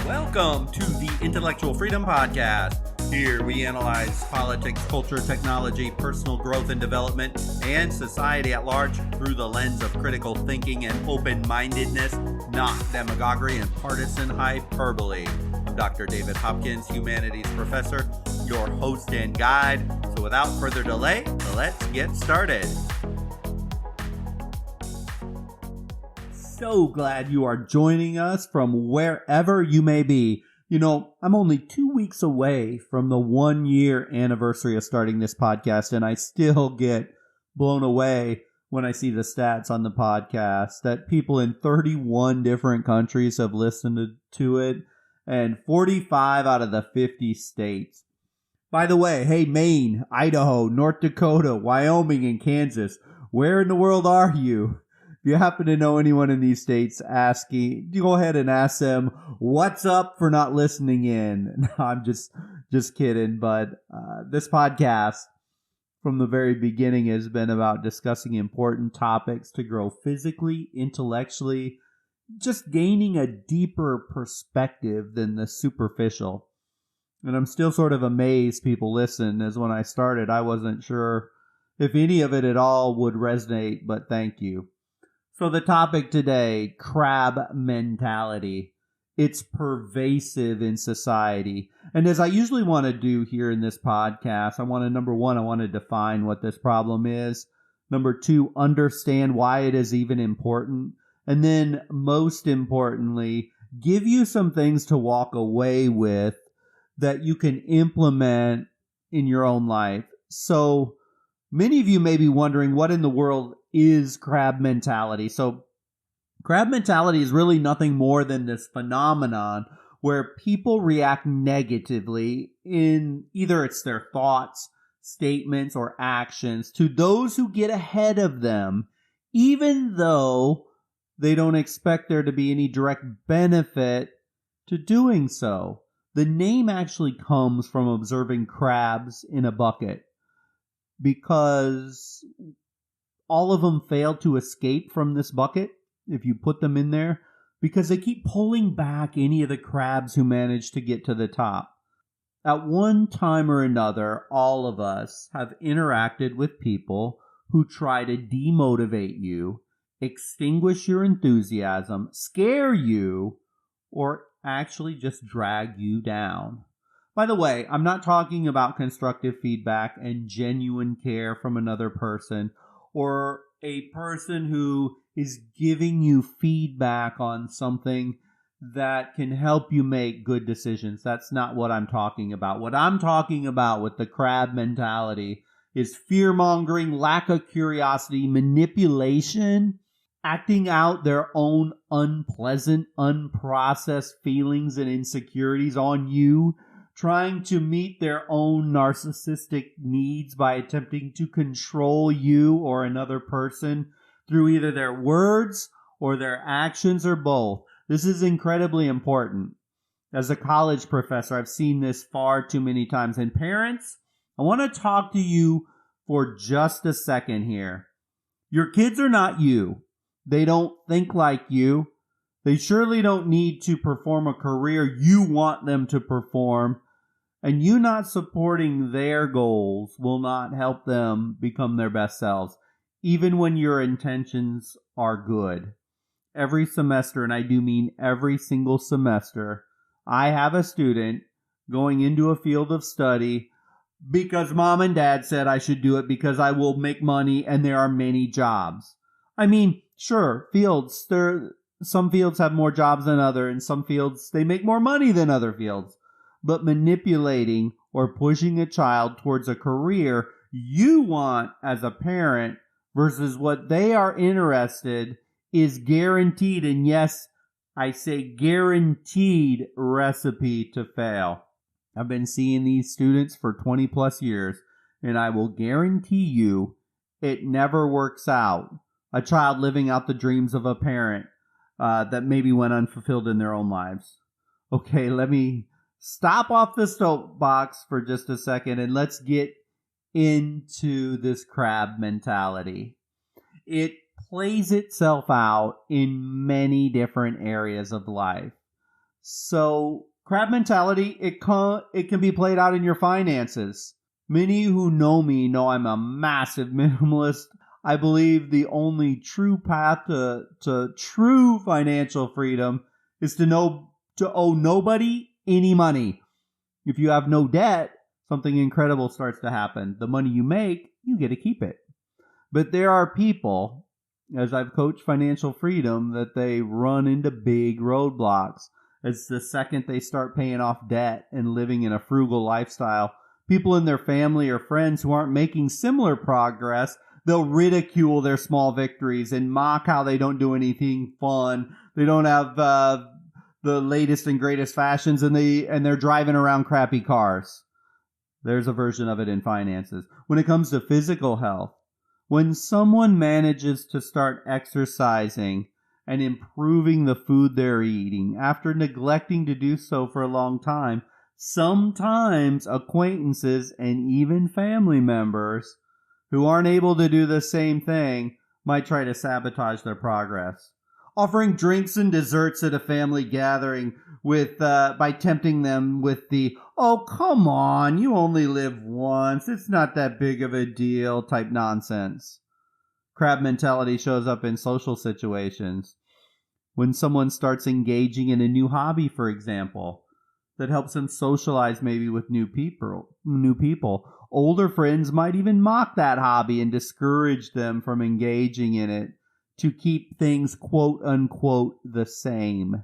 Welcome to the Intellectual Freedom Podcast. Here we analyze politics, culture, technology, personal growth and development, and society at large through the lens of critical thinking and open-mindedness, not demagoguery and partisan hyperbole. I'm Dr. David Hopkins, humanities professor, your host and guide. So without further delay, let's get started. So glad you are joining us from wherever you may be. You know, I'm only 2 weeks away from the 1-year anniversary of starting this podcast, and I still get blown away when I see the stats on the podcast that people in 31 different countries have listened to it, and 45 out of the 50 states. By the way, hey, Maine, Idaho, North Dakota, Wyoming, and Kansas, where in the world are you? If you happen to know anyone in these states, go ahead and ask them, what's up for not listening in? No, I'm just kidding. But this podcast from the very beginning has been about discussing important topics to grow physically, intellectually, just gaining a deeper perspective than the superficial. And I'm still sort of amazed people listen, as when I started, I wasn't sure if any of it at all would resonate, but thank you. So the topic today, crab mentality. It's pervasive in society. And as I usually want to do here in this podcast, I want to define what this problem is. Number two, understand why it is even important. And then most importantly, give you some things to walk away with that you can implement in your own life. So many of you may be wondering, what in the world is crab mentality? So crab mentality is really nothing more than this phenomenon where people react negatively in either it's their thoughts, statements, or actions to those who get ahead of them, even though they don't expect there to be any direct benefit to doing so. The name actually comes from observing crabs in a bucket, because all of them fail to escape from this bucket if you put them in there, because they keep pulling back any of the crabs who manage to get to the top. At one time or another, all of us have interacted with people who try to demotivate you, extinguish your enthusiasm, scare you, or actually just drag you down. By the way, I'm not talking about constructive feedback and genuine care from another person, or a person who is giving you feedback on something that can help you make good decisions. That's not what I'm talking about. What I'm talking about with the crab mentality is fear-mongering, lack of curiosity, manipulation, acting out their own unpleasant, unprocessed feelings and insecurities on you, trying to meet their own narcissistic needs by attempting to control you or another person through either their words or their actions or both. This is incredibly important. As a college professor, I've seen this far too many times. And parents, I want to talk to you for just a second here. Your kids are not you. They don't think like you. They surely don't need to perform a career you want them to perform. And you not supporting their goals will not help them become their best selves, even when your intentions are good. Every semester, and I do mean every single semester, I have a student going into a field of study because mom and dad said I should do it because I will make money and there are many jobs. I mean, sure, some fields have more jobs than others, and some fields, they make more money than other fields. But manipulating or pushing a child towards a career you want as a parent versus what they are interested is guaranteed, and yes, I say guaranteed, recipe to fail. I've been seeing these students for 20 plus years, and I will guarantee you it never works out. A child living out the dreams of a parent that maybe went unfulfilled in their own lives. Okay, let me stop off the soapbox for just a second and let's get into this crab mentality. It plays itself out in many different areas of life. So crab mentality, it can be played out in your finances. Many who know me know I'm a massive minimalist. I believe the only true path to true financial freedom is to owe nobody any money. If you have no debt, something incredible starts to happen. The money you make, you get to keep it. But there are people, as I've coached financial freedom, that they run into big roadblocks. It's the second they start paying off debt and living in a frugal lifestyle. People in their family or friends who aren't making similar progress, they'll ridicule their small victories and mock how they don't do anything fun. They don't have the latest and greatest fashions, and they're driving around crappy cars. There's a version of it in finances. When it comes to physical health, when someone manages to start exercising and improving the food they're eating after neglecting to do so for a long time, sometimes acquaintances and even family members who aren't able to do the same thing might try to sabotage their progress. Offering drinks and desserts at a family gathering by tempting them with the, "Oh, come on, you only live once, it's not that big of a deal" type nonsense. Crab mentality shows up in social situations. When someone starts engaging in a new hobby, for example, that helps them socialize maybe with new people. Older friends might even mock that hobby and discourage them from engaging in it to keep things quote unquote the same.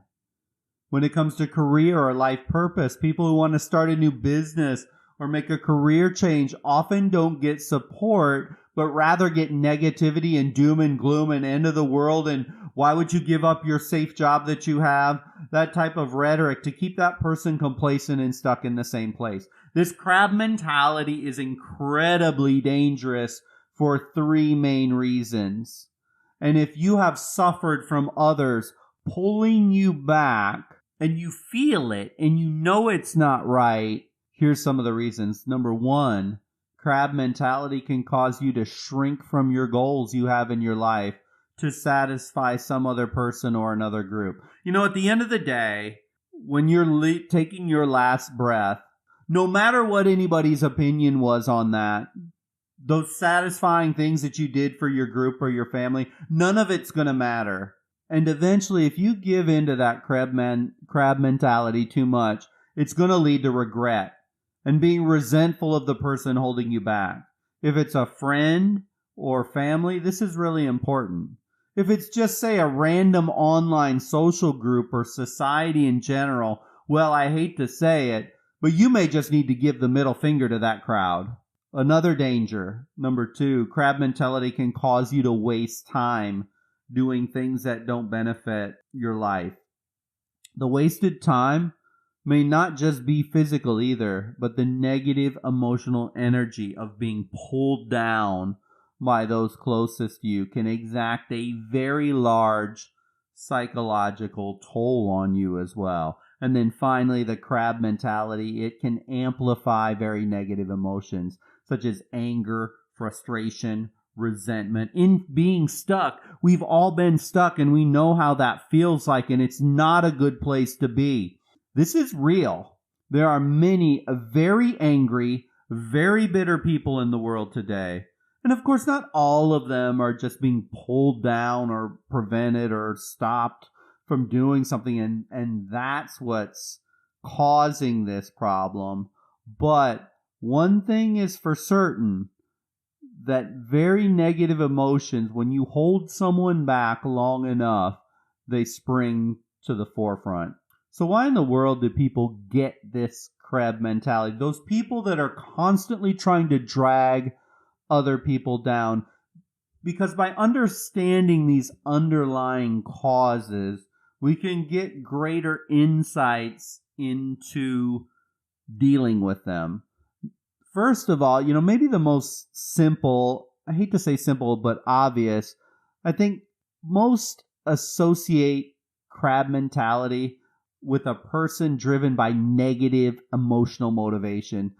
When it comes to career or life purpose, people who want to start a new business or make a career change often don't get support, but rather get negativity and doom and gloom and end of the world and why would you give up your safe job that you have? That type of rhetoric to keep that person complacent and stuck in the same place. This crab mentality is incredibly dangerous for three main reasons. And if you have suffered from others pulling you back and you feel it and you know it's not right, here's some of the reasons. Number one, crab mentality can cause you to shrink from your goals you have in your life to satisfy some other person or another group. You know, at the end of the day, when you're taking your last breath, no matter what anybody's opinion was on that, those satisfying things that you did for your group or your family, none of it's going to matter. And eventually, if you give into that crab mentality too much, it's going to lead to regret and being resentful of the person holding you back. If it's a friend or family, this is really important. If it's just, say, a random online social group or society in general, well, I hate to say it, but you may just need to give the middle finger to that crowd. Another danger, number two, crab mentality can cause you to waste time doing things that don't benefit your life. The wasted time may not just be physical either, but the negative emotional energy of being pulled down by those closest to you can exact a very large psychological toll on you as well. And then finally, the crab mentality, it can amplify very negative emotions such as anger, frustration, resentment. In being stuck, we've all been stuck and we know how that feels like, and it's not a good place to be. This is real. There are many very angry, very bitter people in the world today. And of course, not all of them are just being pulled down or prevented or stopped from doing something. And that's what's causing this problem. But one thing is for certain, that very negative emotions, when you hold someone back long enough, they spring to the forefront. So why in the world do people get this crab mentality? Those people that are constantly trying to drag other people down. Because by understanding these underlying causes, we can get greater insights into dealing with them. First of all, maybe the most simple, I hate to say simple, but obvious, I think most associate crab mentality with a person driven by negative emotional motivation.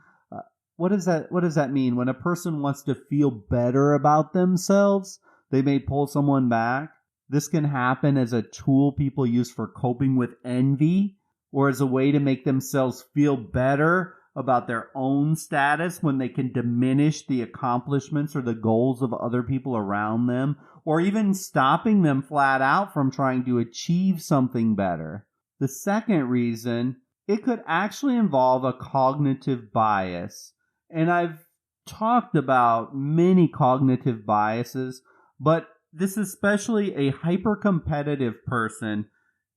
What does that mean? When a person wants to feel better about themselves, they may pull someone back. This can happen as a tool people use for coping with envy or as a way to make themselves feel better about their own status when they can diminish the accomplishments or the goals of other people around them, or even stopping them flat out from trying to achieve something better. The second reason, it could actually involve a cognitive bias. And I've talked about many cognitive biases, but this especially a hyper-competitive person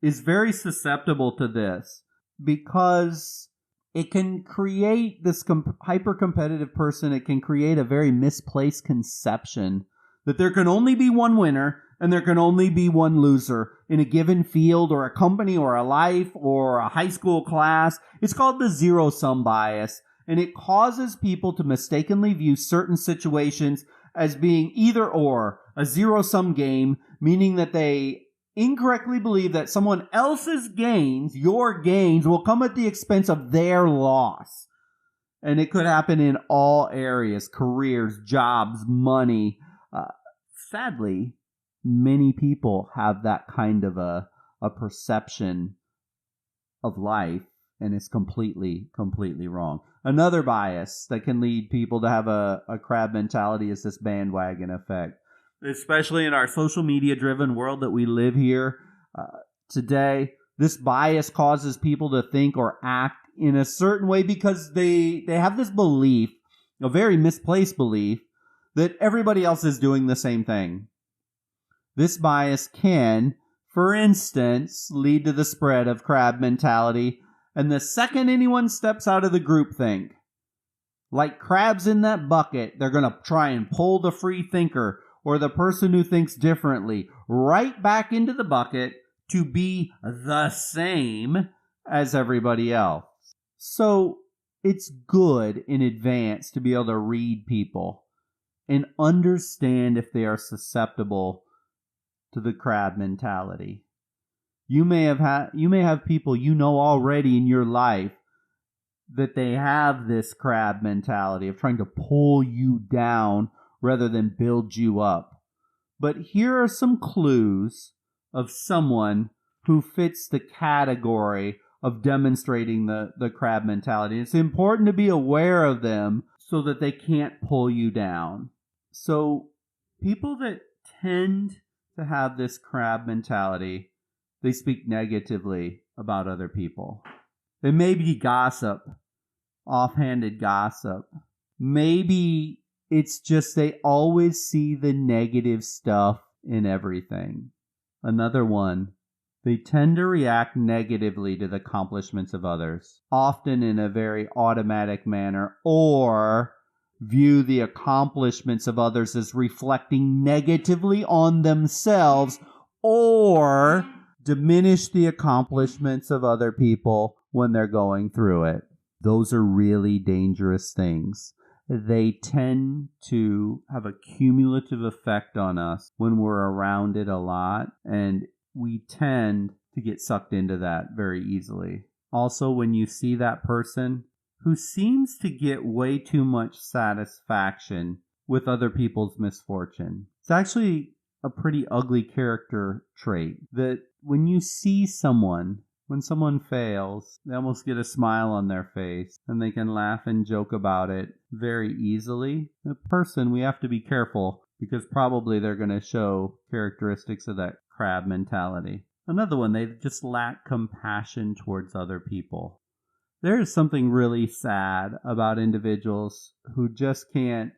is very susceptible to this because it can create this hyper-competitive person. It can create a very misplaced conception that there can only be one winner and there can only be one loser in a given field or a company or a life or a high school class. It's called the zero-sum bias, and it causes people to mistakenly view certain situations as being either or, a zero-sum game, meaning that they incorrectly believe that someone else's gains, your gains, will come at the expense of their loss. And it could happen in all areas, careers, jobs, money. Sadly, many people have that kind of a perception of life, and it's completely wrong. Another bias that can lead people to have a crab mentality is this bandwagon effect. Especially in our social media driven world that we live here today, this bias causes people to think or act in a certain way because they have this belief, a very misplaced belief, that everybody else is doing the same thing. This bias can, for instance, lead to the spread of crab mentality, and the second anyone steps out of the groupthink, like crabs in that bucket, they're going to try and pull the free thinker or the person who thinks differently right back into the bucket to be the same as everybody else. So it's good in advance to be able to read people and understand if they are susceptible to the crab mentality. You may have people you know already in your life that they have this crab mentality of trying to pull you down rather than build you up. But here are some clues of someone who fits the category of demonstrating the crab mentality. It's important to be aware of them so that they can't pull you down. So people that tend to have this crab mentality, they speak negatively about other people. They may be gossip, offhanded gossip. Maybe it's just they always see the negative stuff in everything. Another one, they tend to react negatively to the accomplishments of others, often in a very automatic manner, or view the accomplishments of others as reflecting negatively on themselves, or diminish the accomplishments of other people when they're going through it. Those are really dangerous things. They tend to have a cumulative effect on us when we're around it a lot, and we tend to get sucked into that very easily. Also, when you see that person who seems to get way too much satisfaction with other people's misfortune, it's actually a pretty ugly character trait that when you see someone, when someone fails, they almost get a smile on their face and they can laugh and joke about it very easily. The person, we have to be careful because probably they're going to show characteristics of that crab mentality. Another one, they just lack compassion towards other people. There is something really sad about individuals who just can't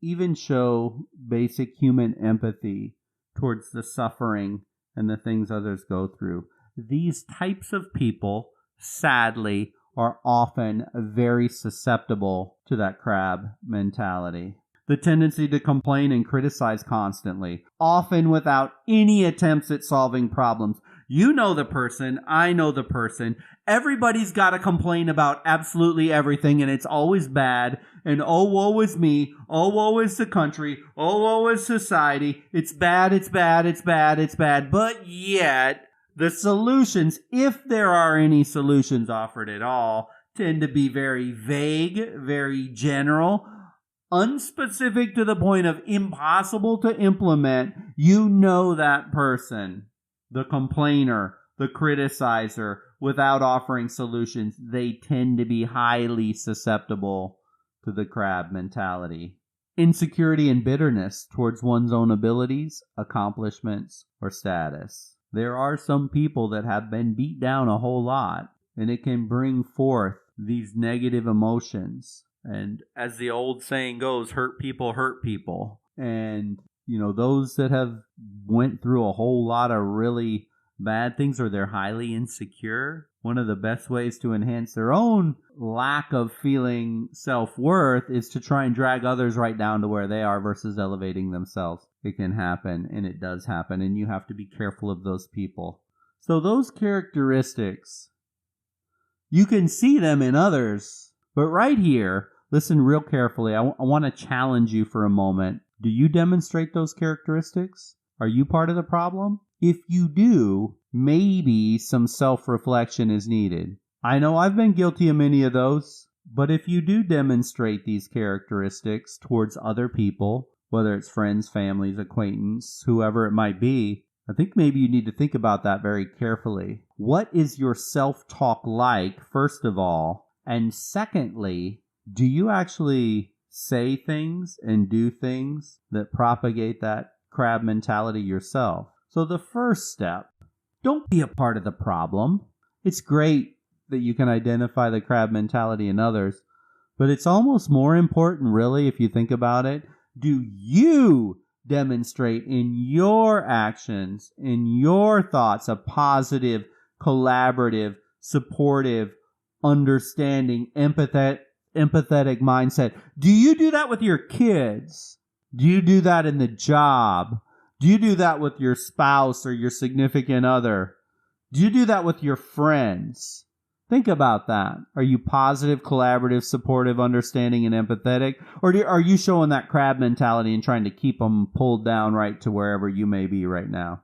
even show basic human empathy towards the suffering and the things others go through. These types of people, sadly, are often very susceptible to that crab mentality. The tendency to complain and criticize constantly, often without any attempts at solving problems. You know the person, I know the person. Everybody's got to complain about absolutely everything, and it's always bad. And oh, woe is me. Oh, woe is the country. Oh, woe is society. It's bad, it's bad, it's bad, it's bad. But yet, the solutions, if there are any solutions offered at all, tend to be very vague, very general. unspecific to the point of impossible to implement, you know that person, the complainer, the criticizer, without offering solutions, they tend to be highly susceptible to the crab mentality. Insecurity and bitterness towards one's own abilities, accomplishments, or status. There are some people that have been beat down a whole lot, and it can bring forth these negative emotions. And as the old saying goes, hurt people hurt people. And, those that have went through a whole lot of really bad things, or they're highly insecure, one of the best ways to enhance their own lack of feeling self-worth is to try and drag others right down to where they are versus elevating themselves. It can happen, and it does happen, and you have to be careful of those people. So those characteristics, you can see them in others, but right here, listen real carefully. I want to challenge you for a moment. Do you demonstrate those characteristics? Are you part of the problem? If you do, maybe some self-reflection is needed. I know I've been guilty of many of those, but if you do demonstrate these characteristics towards other people, whether it's friends, families, acquaintance, whoever it might be, I think maybe you need to think about that very carefully. What is your self-talk like, first of all? And secondly, do you actually say things and do things that propagate that crab mentality yourself? So the first step, don't be a part of the problem. It's great that you can identify the crab mentality in others, but it's almost more important, really, if you think about it. Do you demonstrate in your actions, in your thoughts, a positive, collaborative, supportive, understanding, empathetic mindset? Do you do that with your kids? Do you do that in the job? Do you do that with your spouse or your significant other? Do you do that with your friends? Think about that. Are you positive, collaborative, supportive, understanding, and empathetic? Or are you showing that crab mentality and trying to keep them pulled down right to wherever you may be right now?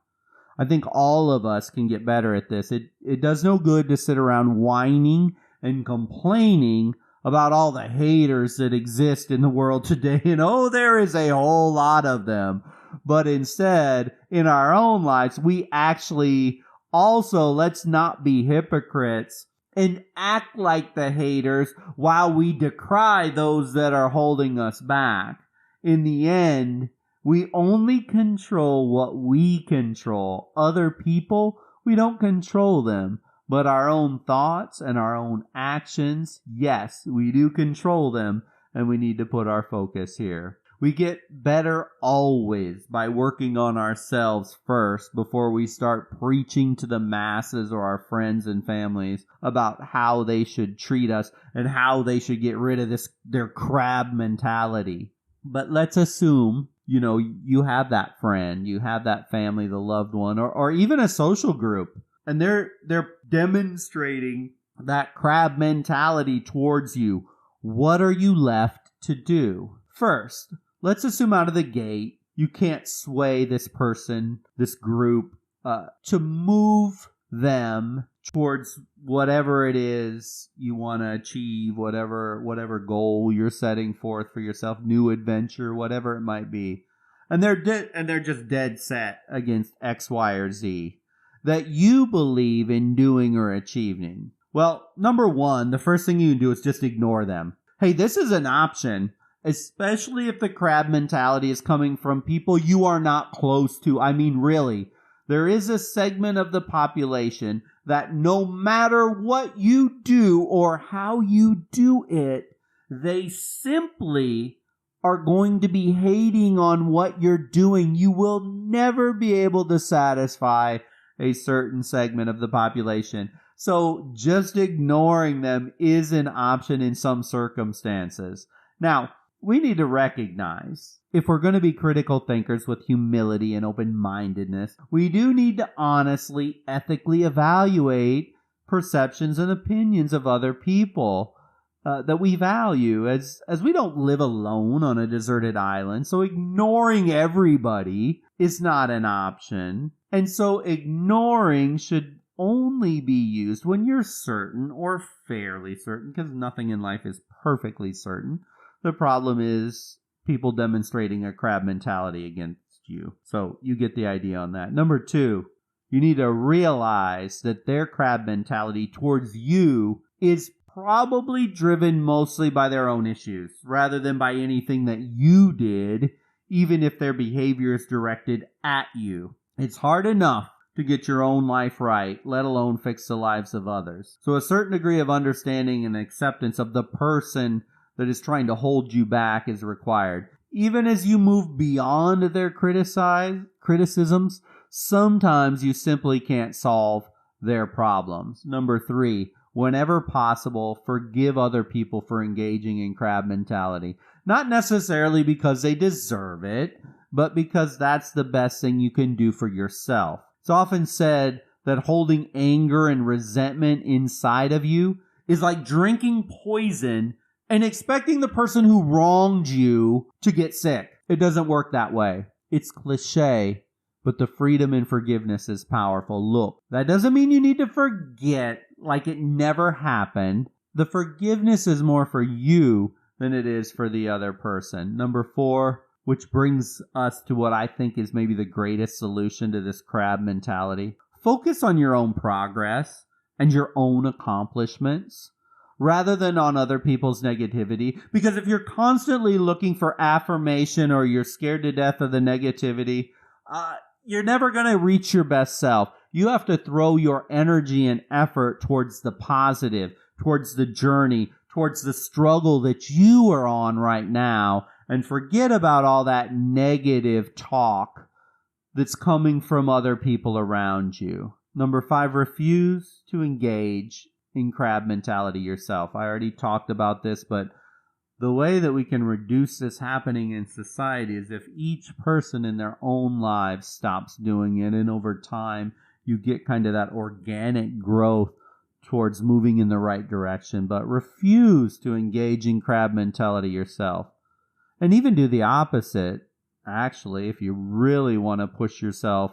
I think all of us can get better at this. It does no good to sit around whining and complaining about all the haters that exist in the world today. And there is a whole lot of them. But instead, in our own lives, we actually also, let's not be hypocrites and act like the haters while we decry those that are holding us back. In the end, we only control what we control. Other people, we don't control them. But our own thoughts and our own actions, yes, we do control them, and we need to put our focus here. We get better always by working on ourselves first before we start preaching to the masses or our friends and families about how they should treat us and how they should get rid of their crab mentality. But let's assume, you have that friend, you have that family, the loved one, or even a social group, and they're demonstrating that crab mentality towards you. What are you left to do? First, let's assume out of the gate, you can't sway this person, this group, to move them towards whatever it is you want to achieve, whatever goal you're setting forth for yourself, new adventure, whatever it might be. And they're just dead set against X, Y, or Z that you believe in doing or achieving. Well, number one, the first thing you can do is just ignore them. Hey, this is an option. Especially if the crab mentality is coming from people you are not close to. I mean, really, there is a segment of the population that no matter what you do or how you do it, they simply are going to be hating on what you're doing. You will never be able to satisfy a certain segment of the population. So just ignoring them is an option in some circumstances. Now, we need to recognize, if we're going to be critical thinkers with humility and open-mindedness, we do need to honestly, ethically evaluate perceptions and opinions of other people that we value, as we don't live alone on a deserted island. So ignoring everybody is not an option. And so ignoring should only be used when you're certain or fairly certain, because nothing in life is perfectly certain, The problem is people demonstrating a crab mentality against you. So you get the idea on that. Number 2, you need to realize that their crab mentality towards you is probably driven mostly by their own issues rather than by anything that you did, even if their behavior is directed at you. It's hard enough to get your own life right, let alone fix the lives of others. So a certain degree of understanding and acceptance of the person that is trying to hold you back is required. Even as you move beyond their criticisms, sometimes you simply can't solve their problems. Number 3, whenever possible, forgive other people for engaging in crab mentality. Not necessarily because they deserve it, but because that's the best thing you can do for yourself. It's often said that holding anger and resentment inside of you is like drinking poison and expecting the person who wronged you to get sick. It doesn't work that way. It's cliche, but the freedom in forgiveness is powerful. Look, that doesn't mean you need to forget like it never happened. The forgiveness is more for you than it is for the other person. Number 4, which brings us to what I think is maybe the greatest solution to this crab mentality. Focus on your own progress and your own accomplishments rather than on other people's negativity. Because if you're constantly looking for affirmation or you're scared to death of the negativity, you're never going to reach your best self. You have to throw your energy and effort towards the positive, towards the journey, towards the struggle that you are on right now, and forget about all that negative talk that's coming from other people around you. Number 5, refuse to engage in crab mentality yourself. I already talked about this, but the way that we can reduce this happening in society is if each person in their own lives stops doing it, and over time you get kind of that organic growth towards moving in the right direction. But refuse to engage in crab mentality yourself. And even do the opposite, actually, if you really want to push yourself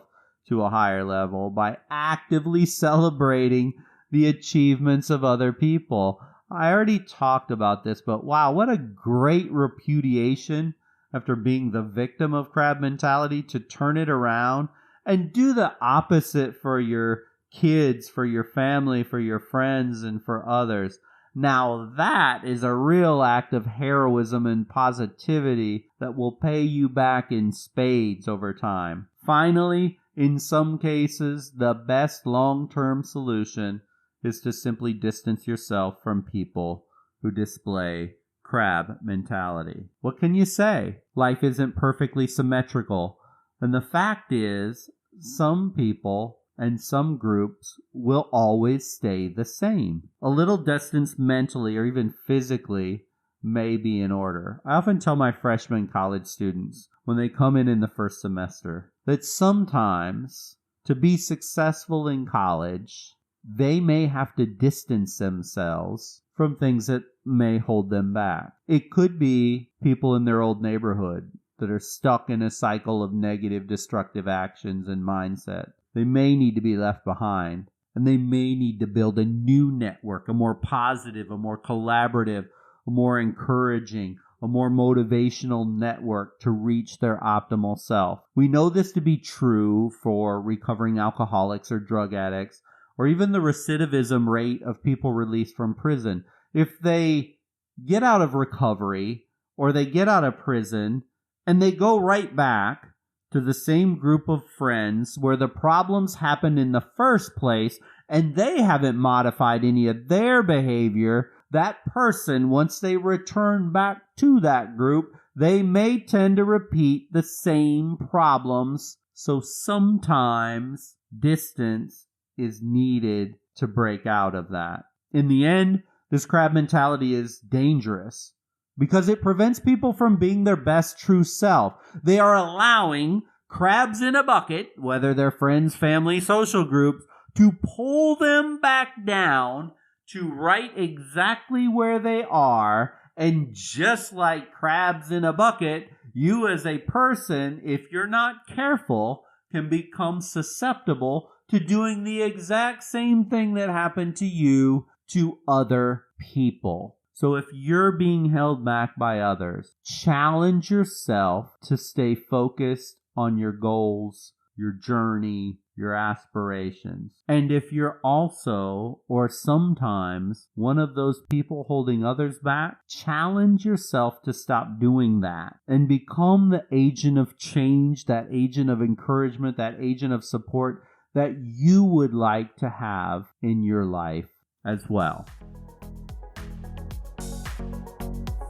to a higher level, by actively celebrating the achievements of other people. I already talked about this, but wow, what a great repudiation after being the victim of crab mentality to turn it around and do the opposite for your kids, for your family, for your friends, and for others. Now that is a real act of heroism and positivity that will pay you back in spades over time. Finally, in some cases, the best long-term solution is to simply distance yourself from people who display crab mentality. What can you say? Life isn't perfectly symmetrical. And the fact is, some people and some groups will always stay the same. A little distance mentally or even physically may be in order. I often tell my freshman college students when they come in the first semester that sometimes to be successful in college, they may have to distance themselves from things that may hold them back. It could be people in their old neighborhood that are stuck in a cycle of negative, destructive actions and mindset. They may need to be left behind, and they may need to build a new network, a more positive, a more collaborative, a more encouraging, a more motivational network to reach their optimal self. We know this to be true for recovering alcoholics or drug addicts, or even the recidivism rate of people released from prison. If they get out of recovery or they get out of prison and they go right back to the same group of friends where the problems happened in the first place and they haven't modified any of their behavior, that person, once they return back to that group, they may tend to repeat the same problems. So sometimes distance is needed to break out of that. In the end, this crab mentality is dangerous because it prevents people from being their best true self. They are allowing crabs in a bucket, whether they're friends, family, social groups, to pull them back down to right exactly where they are. And just like crabs in a bucket, you as a person, if you're not careful, can become susceptible to doing the exact same thing that happened to you to other people. So if you're being held back by others, challenge yourself to stay focused on your goals, your journey, your aspirations. And if you're also, or sometimes, one of those people holding others back, challenge yourself to stop doing that and become the agent of change, that agent of encouragement, that agent of support that you would like to have in your life as well.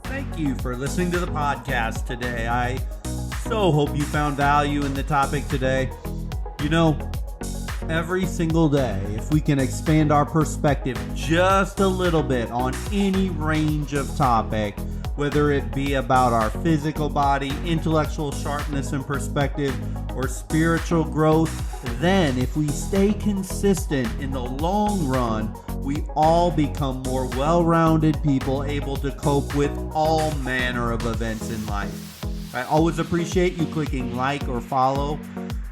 Thank you for listening to the podcast today. I so hope you found value in the topic today. You know, every single day, if we can expand our perspective just a little bit on any range of topic, whether it be about our physical body, intellectual sharpness and perspective, or spiritual growth, then if we stay consistent in the long run, we all become more well-rounded people able to cope with all manner of events in life. I always appreciate you clicking like or follow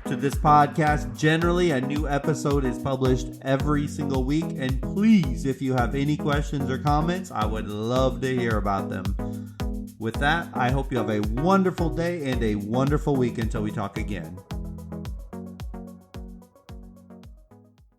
to this podcast. Generally, a new episode is published every single week. And please, if you have any questions or comments, I would love to hear about them. With that, I hope you have a wonderful day and a wonderful week until we talk again.